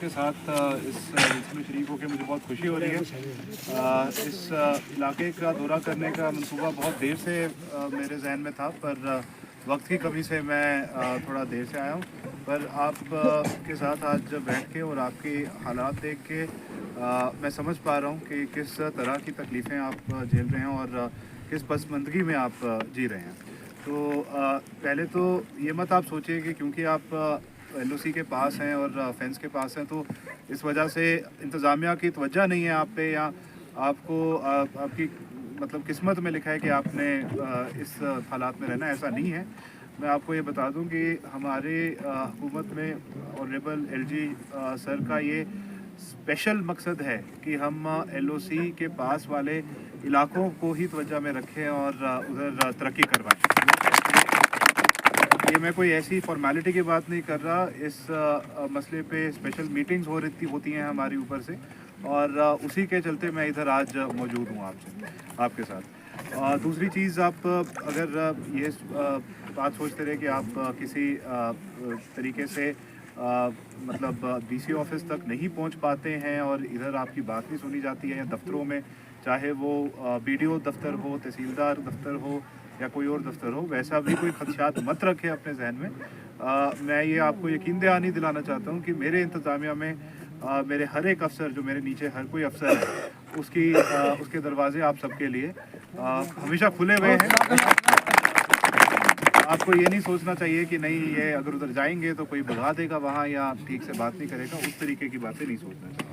आपके साथ इस जलसे में शरीक होकर मुझे बहुत खुशी हो रही है। इस इलाके का दौरा करने का मंसूबा बहुत देर से मेरे जहन में था, पर वक्त की कमी से मैं थोड़ा देर से आया हूँ। पर आप के साथ आज बैठ के और आपके हालात देख के मैं समझ पा रहा हूँ कि किस तरह की तकलीफ़ें आप झेल रहे हैं और किस पसमंदगी में आप जी रहे हैं। तो पहले तो ये मत आप सोचिए कि क्योंकि आप LOC के पास हैं और फेंस के पास हैं तो इस वजह से इंतज़ामिया की तवज्जो नहीं है आप पे, या आपको आपकी मतलब किस्मत में लिखा है कि आपने इस हालात में रहना। ऐसा नहीं है। मैं आपको ये बता दूं कि हमारे हुकूमत में ऑनरेबल LG सर का ये स्पेशल मकसद है कि हम LOC के पास वाले इलाकों को ही तवज्जो में रखें और उधर तरक्की करवाएं। ये मैं कोई ऐसी फॉर्मेलिटी की बात नहीं कर रहा। इस मसले पे स्पेशल मीटिंग्स होती हैं हमारी ऊपर से, और उसी के चलते मैं इधर आज मौजूद हूँ आपके साथ। दूसरी चीज़, आप अगर ये बात सोचते रहे कि आप किसी तरीके से मतलब DC ऑफिस तक नहीं पहुंच पाते हैं और इधर आपकी बात नहीं सुनी जाती है, या दफ्तरों में, चाहे वो BDO दफ्तर हो, तहसीलदार दफ्तर हो या कोई और दफ्तर हो, वैसा भी कोई खदशात मत रखें अपने जहन में। मैं ये आपको यकीन दहानी दिलाना चाहता हूँ कि मेरे इंतज़ामिया में मेरे हर एक अफसर, जो मेरे नीचे हर कोई अफसर है, उसके दरवाजे आप सबके लिए हमेशा खुले हुए हैं। आपको ये नहीं सोचना चाहिए कि नहीं, ये अगर उधर जाएंगे तो कोई भगा देगा वहाँ या ठीक से बात नहीं करेगा, उस तरीके की बातें नहीं सोचना चाहिए।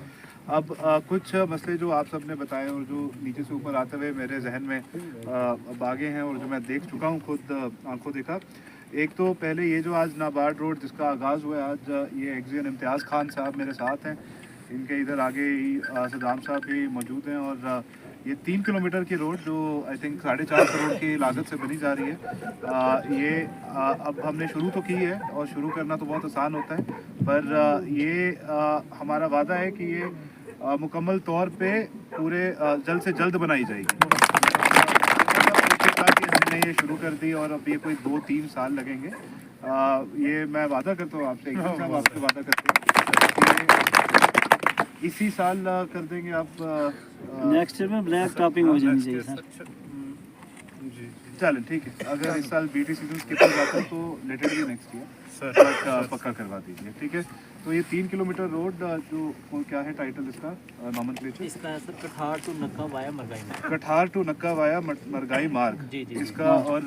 अब कुछ मसले जो आप सब ने बताए और जो नीचे से ऊपर आते हुए मेरे जहन में अब आगे हैं और जो मैं देख चुका हूँ खुद आंखों देखा। एक तो पहले ये जो आज नाबार्ड रोड जिसका आगाज़ हुआ है आज, ये एक्जियन इम्तियाज़ खान साहब मेरे साथ हैं, इनके इधर आगे ही सदाम साहब भी मौजूद हैं। और ये 3 किलोमीटर की रोड जो आई थिंक 4.5 करोड़ की लागत से बनी जा रही है, ये अब हमने शुरू तो की है, और शुरू करना तो बहुत आसान होता है, पर ये हमारा वादा है कि ये मुकम्मल तौर पे पूरे जल्द से जल्द बनाई जाएगी। हमने ये शुरू कर दी और अब ये कोई 2-3 साल लगेंगे। ये मैं वादा करता हूँ आपसे, एकदम साहब आपसे वादा करते हैं इसी साल कर देंगे। आप नेक्स्ट ईयर में ब्लैक टॉपिंग हो जानी चाहिए सर। चलें ठीक है, अगर इस साल BT सीजन स्किप हो जाता है तो let it be next year sir, पक्का करवा दीजिए, ठीक है। तो ये 3 किलोमीटर रोड जो क्या है टाइटल इसका, नॉमेनक्लेचर इसका है sir Kathar to Nakka via मरगाई मार्ग। कठार टू नक्का वाया मरगाई मार्ग जी जी इसका। और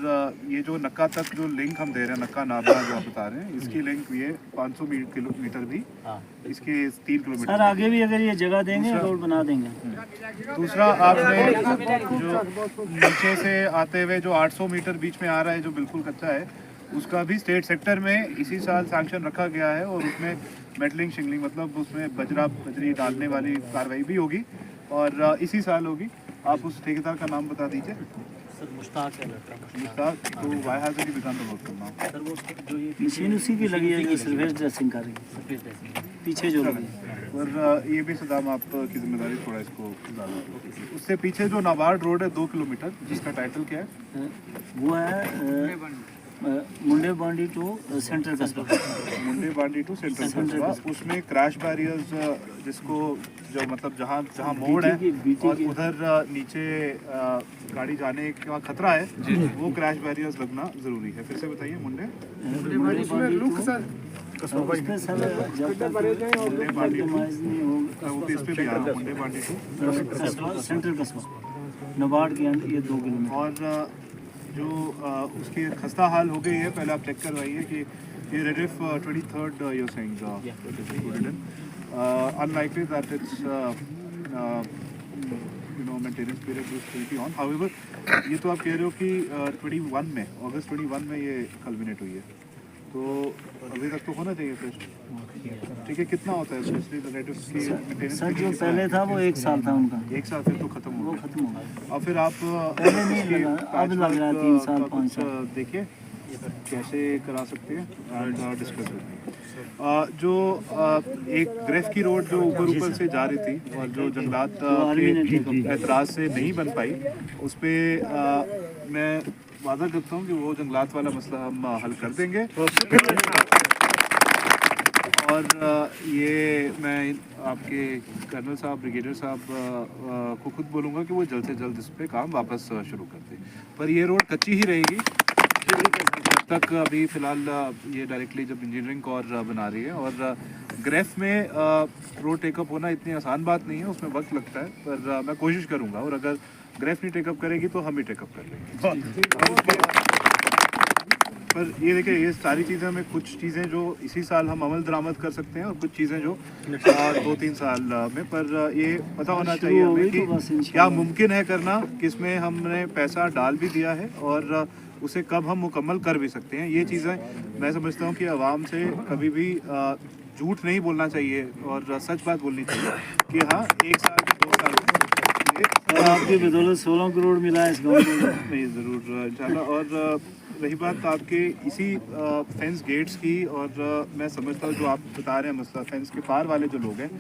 ये जो नक्का तक जो लिंक हम दे रहे हैं, नक्का नाबरा जो आप बता रहे हैं, इसकी लिंक ये 500 किलोमीटर भी इसके 3 किलोमीटर। सर आगे भी अगर ये जगह देंगे रोड बना देंगे। दूसरा, आपने जो नीचे से आते हुए जो 800 मीटर बीच में आ रहा है जो बिल्कुल कच्चा है, उसका भी स्टेट सेक्टर में इसी साल सैंक्शन रखा गया है, और उसमें मेटलिंग शिंगलिंग मतलब उसमें बजरी डालने वाली कार्रवाई भी होगी और इसी साल होगी। आप उस ठेकेदार का नाम बता दीजिए। सर मुश्ताक है लड़का। मुश्ताक, तो वाई हाजिर की दुकान पर नोट करना सर वो जो ये मशीन उसी की लगी है जो सर्विस ड्रेसिंग कर रही है सफेद ड्रेसिंग पीछे जो लगी है। और ये भी सदाम आपकी जिम्मेदारी थोड़ा इसको ज़्यादा। उससे पीछे जो नाबार्ड रोड है 2 किलोमीटर, जिसका टाइटल क्या है? वो है मुंडे बांडी टू सेंट्रल कस्बा। मुंडे बांडी टू सेंट्रल कस्बा। उसमें क्रैश बैरियर्स, जिसको जो मतलब जहाँ मोड़ है और उधर नीचे गाड़ी जाने का खतरा है, वो क्रैश बैरियर्स लगना ज़रूरी है। फिर से बताइए। मुंडे बांडी टू सर सेंट्रल कस्बा नाबार्ड के अंदर ये 2 किलोमीटर। और जो उसकी खस्ता हाल हो गई है, पहले आप चेक करवाइए कि ये Rediff 23rd you're saying it is included in unlikely that it's maintenance period will still be on. However, ये तो आप कह रहे हो कि 21 में अगस्त 21 में ये कल्मिनेट हुई है, तो अभी तक तो होना चाहिए फिर, ठीक है। कितना होता है स्पेशली रेडिफ की मेंटेनेंस? सर जो पहले था वो 1 साल था उनका, 1 साल फिर तो खत्म हो वो गया। खत्म हो गया। और फिर आप पहले नहीं लगा, अब लग रहा है 3 साल 5 साल। देखिए कैसे करा सकते हैं एंड डिस्कस करते हैं। जो एक ग्रेफ की रोड जो ऊपर से जा रही थी और जो जंगलात के एतराज़ से नहीं बन पाई, उस पर मैं वादा करता हूँ कि वो जंगलात वाला मसला हम हल कर देंगे। और और ये मैं आपके कर्नल साहब, ब्रिगेडियर साहब को खुद बोलूँगा कि वो जल्द से जल्द इस पे काम वापस शुरू कर दें। पर ये रोड कच्ची ही रहेगी जब तक अभी फ़िलहाल ये डायरेक्टली जब इंजीनियरिंग और बना रही है। और ग्रेफ में रोड टेकअप होना इतनी आसान बात नहीं है, उसमें वक्त लगता है, पर मैं कोशिश करूँगा। और अगर ग्रेफ नहीं टेकअप करेगी तो हम ही टेकअप कर लेंगे। पर ये देखिए, ये सारी चीज़ें हमें, कुछ चीज़ें जो इसी साल हम अमल दरामद कर सकते हैं और कुछ चीज़ें जो 2-3 साल में। पर ये पता होना चाहिए हमें कि क्या मुमकिन है करना, किसमें हमने पैसा डाल भी दिया है और उसे कब हम मुकम्मल कर भी सकते हैं। ये चीज़ें मैं समझता हूँ कि आवाम से कभी भी झूठ नहीं बोलना चाहिए और सच बात बोलनी चाहिए कि हाँ 1 साल 2 साल और आपकी बदौलत 16 करोड़ मिला है इस गाँव को। नहीं, ज़रूर इंशाल्लाह। और रही बात आपके इसी फेंस गेट्स की, और मैं समझता हूँ जो आप बता रहे हैं मसला फेंस के पार वाले जो लोग हैं,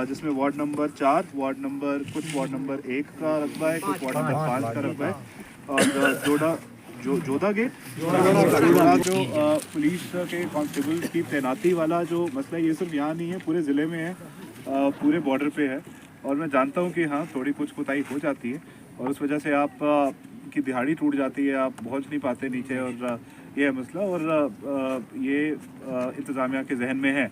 जिसमें वार्ड नंबर 4, वार्ड नंबर 1 का रकबा है, कुछ वार्ड नंबर 5 का रकबा है, और जोधा गेट जो पुलिस के कांस्टेबल की तैनाती वाला जो मसला, ये सिर्फ यहाँ नहीं है, पूरे ज़िले में है, पूरे बॉर्डर पे है। और मैं जानता हूँ कि हाँ थोड़ी कुछ कोताही हो जाती है और उस वजह से आप की दिहाड़ी टूट जाती है, आप पहुँच नहीं पाते नीचे, और ये है मसला। और ये इंतज़ामिया के जहन में है,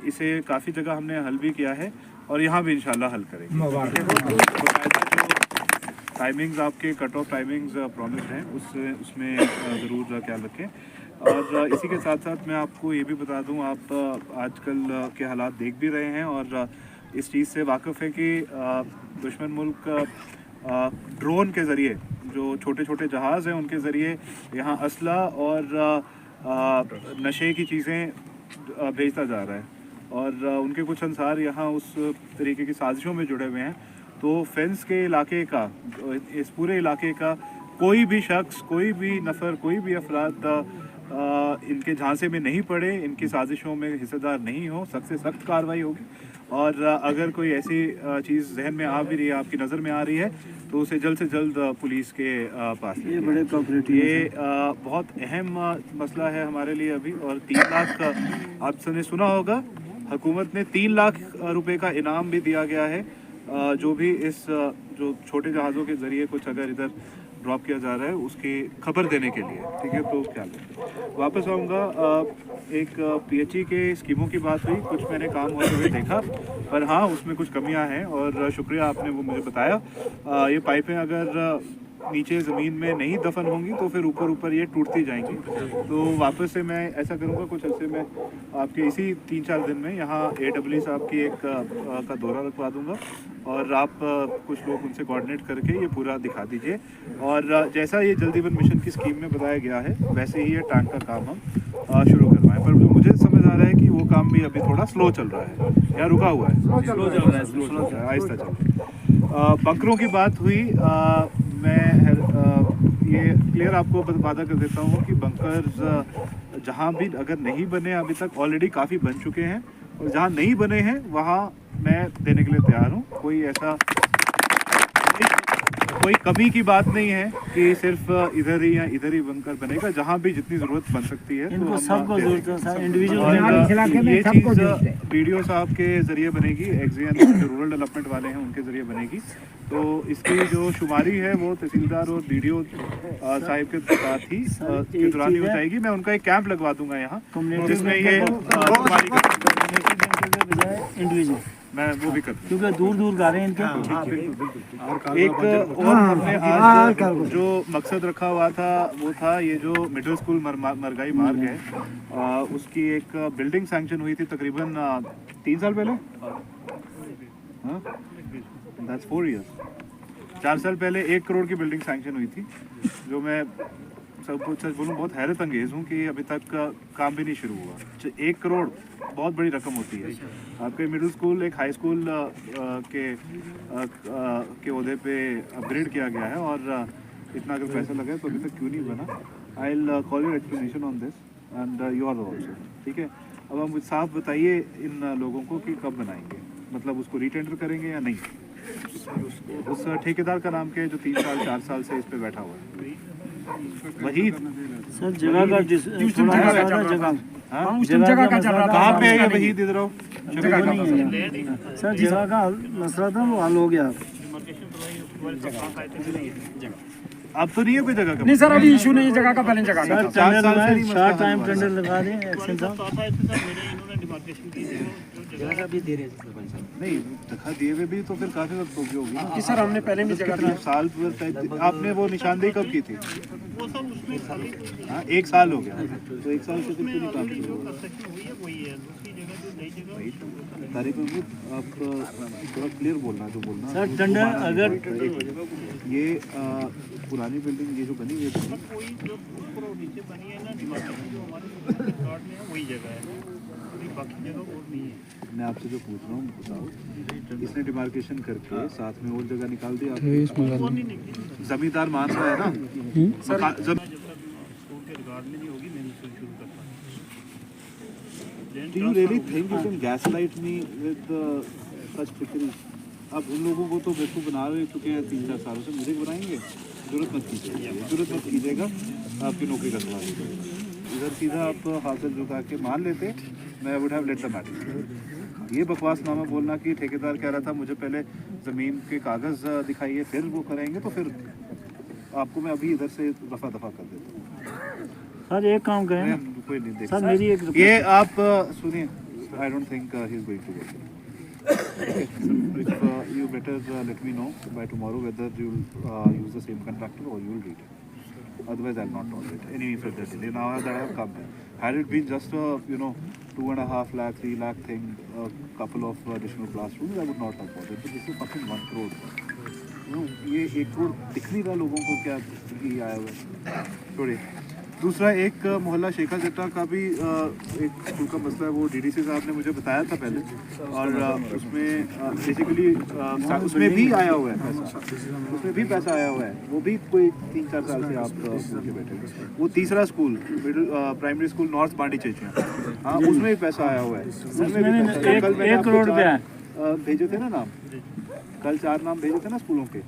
इसे काफ़ी जगह हमने हल भी किया है और यहाँ भी इंशाल्लाह हल करेंगे। टाइमिंग्स आपके कट ऑफ टाइमिंग्स प्रॉमिस हैं, उसमें ज़रूर ख्याल रखें। और इसी के साथ साथ मैं आपको ये भी बता दूं, आप आजकल के हालात देख भी रहे हैं और इस चीज़ से वाकिफ़ है कि दुश्मन मुल्क ड्रोन के ज़रिए, जो छोटे छोटे जहाज़ हैं उनके ज़रिए यहाँ असला और नशे की चीज़ें भेजता जा रहा है। और उनके कुछ अंसार यहाँ उस तरीके की साजिशों में जुड़े हुए हैं। तो फेंस के इलाके का, इस पूरे इलाके का कोई भी शख्स, कोई भी नफ़र, कोई भी अफराद इनके झांसे में नहीं पड़े, इनकी साजिशों में हिस्सेदार नहीं हो, सख्त से सख्त कार्रवाई होगी। और अगर कोई ऐसी चीज़ जहन में आ भी रही है, आपकी नज़र में आ रही है, तो उसे जल्द से जल्द पुलिस के पास ये बड़े कोऑपरेटिव, ये बहुत अहम मसला है हमारे लिए अभी। और 3 लाख आपने सुना होगा, हुकूमत ने 3 लाख रुपए का इनाम भी दिया गया है, जो भी इस जो छोटे जहाज़ों के ज़रिए कुछ अगर इधर ड्रॉप किया जा रहा है उसकी खबर देने के लिए। ठीक है, तो क्या वापस आऊँगा। एक PHE के स्कीमों की बात हुई, कुछ मैंने काम होते हुए देखा, पर हाँ उसमें कुछ कमियां हैं और शुक्रिया आपने वो मुझे बताया। ये पाइपें अगर नीचे ज़मीन में नहीं दफन होंगी तो फिर ऊपर ये टूटती जाएंगी। तो वापस से मैं ऐसा करूँगा, कुछ अर्से में आपके इसी 3-4 दिन में यहाँ AEE साहब की एक का दौरा रखवा दूँगा और आप कुछ लोग उनसे कोऑर्डिनेट करके ये पूरा दिखा दीजिए। और जैसा ये जल जीवन मिशन की स्कीम में बताया गया है वैसे ही ये टैंक का काम हम शुरू करवाएं। पर मुझे समझ आ रहा है कि वो काम भी अभी थोड़ा स्लो चल रहा है या रुका हुआ है, स्लो चल रहा है, आहिस्ता चल रहा है। बंकरों की बात हुई, मैं ये क्लियर आपको वादा कर देता हूँ कि बंकर्स जहाँ भी अगर नहीं बने अभी तक, ऑलरेडी काफ़ी बन चुके हैं, और जहाँ नहीं बने हैं वहाँ मैं देने के लिए तैयार हूँ। कोई ऐसा कोई कमी की बात नहीं है कि सिर्फ इधर ही बंकर बनेगा, जहाँ भी जितनी ज़रूरत बन सकती है इनको सबको ज़रूरत है, इंडिविजुअल। ये चीज़ BDO साहब के ज़रिए बनेगी, एक्सियन जो रूरल डेवलपमेंट वाले हैं उनके ज़रिए बनेगी। तो इसकी जो शुमारी है वो तहसीलदार और BDO साहिब के साथ ही के दौरान ही हो जाएगी। मैं उनका एक कैंप लगवा दूंगा यहाँ, जिसमें ये इंडिविजुअल मैं वो भी करता हूँ, क्योंकि दूर दूर गा रहे हैं इनके। एक और हमने आज जो मकसद रखा हुआ था वो था ये जो मिडिल स्कूल मरगाई मार्ग है, उसकी एक बिल्डिंग सैंक्शन हुई थी तकरीबन 3 साल पहले, That's 4 years। 4 साल पहले 1 करोड़ की बिल्डिंग सैंक्शन हुई थी, जो मैं सबको सच बोलूँ बहुत हैरत अंगेज़ हूँ कि अभी तक काम भी नहीं शुरू हुआ। 1 करोड़ बहुत बड़ी रकम होती है। आपके मिडिल स्कूल एक हाई स्कूल के ओहदे पे अपग्रेड किया गया है और इतना अगर पैसा लगा है तो अभी तक क्यों नहीं बना। I will call your explanation on this and you are also. ठीक है, अब आप मुझे साफ बताइए इन लोगों को कि कब बनाएंगे, मतलब उसको रीटेंडर करेंगे या नहीं। उस ठेकेदार का नाम क्या है जो 3-4 साल से इस पे बैठा हुआ है? वही सर जगह का थोड़ा सा जगह हाँ? उस टाइम जगह का चल रहा था। कहाँ पे है ये वहीद, इधर आओ। जगह नहीं है सर, जगह का मसला था, वो हल हो गया। अब तो नहीं है कोई जगह का? नहीं सर, अभी इशू नहीं है जगह का, पहले जगह का था। 4 साल से नहीं शार्ट मसला टाइम हुआ। टेंडर लगा दें एक्शन साहब। जगह भी दे रहे हैं सरपंच साहब। नहीं जगह दिए हुए भी तो फिर काफी वक्त हो गई होगी ना। कि सर हमने पहले भी जगह कितना साल भर तक आपने वो निशानदेही कब की थी? हाँ 1 साल हो गया, तो 1 साल से कुछ नहीं काम किया। तारीख में आप थोड़ा क्लियर बोलना जो बोलना। सर टेंडर अगर ये पुरानी बिल्डिंग ये जो बनी है वही जगह है, बाकी जगह और नहीं है। मैं आपसे जो पूछ रहा हूँ बताओ, इसने डिमार्केशन करके साथ में और जगह निकाल दी आपने? जमींदार मान रहा है ना? Do you really think you can gaslight me with such trickery? अब उन लोगों को तो बेवकूफ़ बना रहे चुके हैं 3-4 सालों से, मुझे बनाएंगे? जरूरत मत कीजिएगा, जरूरत मत कीजिएगा, आपकी नौकरी का सवाल है। इधर सीधा आप हाथ झुका के मान लेते, मैं would have let the matter. ये बकवासनामा बोलना कि ठेकेदार कह रहा था मुझे पहले ज़मीन के कागज़ दिखाइए फिर वो करेंगे, तो फिर आपको मैं अभी इधर से रफा दफा कर देता हूँ। सर एक काम करें, मैं कोई नहीं देख सर मेरी एक ये आप सुनिए, I don't think he is going to go. If you better let me know by tomorrow whether you'll use the same contractor or you'll read it. Otherwise, I'll not tolerate any further delay. Now that I have come here, had it been just a 2.5 lakh, 3 lakh thing, a couple of additional classrooms, I would not have bothered. But this is fucking 1 crore. ये 1 करोड़ दिख नहीं रहा लोगों को क्या ये आया हुआ है? छोड़िए। दूसरा एक मोहल्ला शेखा जट्टा का भी एक स्कूल का मसला है, वो डीडीसी साहब ने मुझे बताया था पहले, और उसमें बेसिकली उसमें भी आया हुआ है पैसा, उसमें भी पैसा आया हुआ है, वो भी कोई 3-4 साल से आप बोल के बैठे हैं। वो तीसरा school middle primary school north बांडी चेचिया, हाँ उसमें भी पैसा आया हुआ है, उसमें भी पैसा। कल मैंने 1 करोड़ रुपया भेजे थे ना नाम, कल 4 नाम भेजे थे ना स्कूलों के,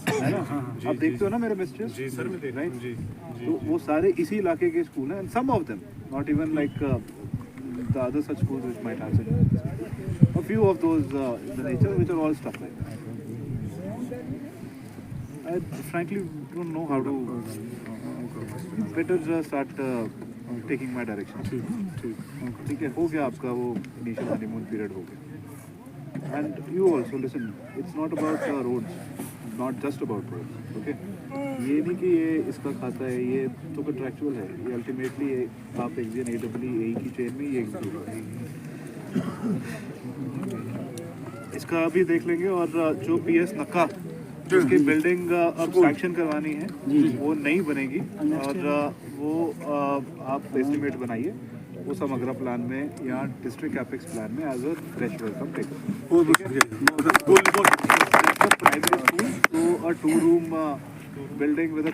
है ना? आप देखते हो ना मेरे मैसेजेस? जी सर, मैं देख रहा हूं। जी, तो वो सारे इसी इलाके के स्कूल हैं, some of them, not even like the other such schools which might have such, a few of those in the nature which are all stuff like that. I frankly don't know how to, better start taking my direction. ठीक है, हो गया आपका वो initial honeymoon period हो गया. And you also listen, it's not about roads, not just about roads, okay? ये नहीं कि ये इसका खाता है, ये तो कंट्रैक्चुअल है, ये अल्टीमेटली आप एक्जियन AEE की चेन में ये इंक्लूड है। इसका अभी देख लेंगे, और जो PS नक्का जिसकी बिल्डिंग अब सैंक्शन करवानी है वो नहीं बनेगी, और वो आप एस्टिमेट बनाइए, वो समग्र प्लान में या डिस्ट्रिक्ट कैपेक्स प्लान में as a fresh welcome take primary school, तो a 2 room building with a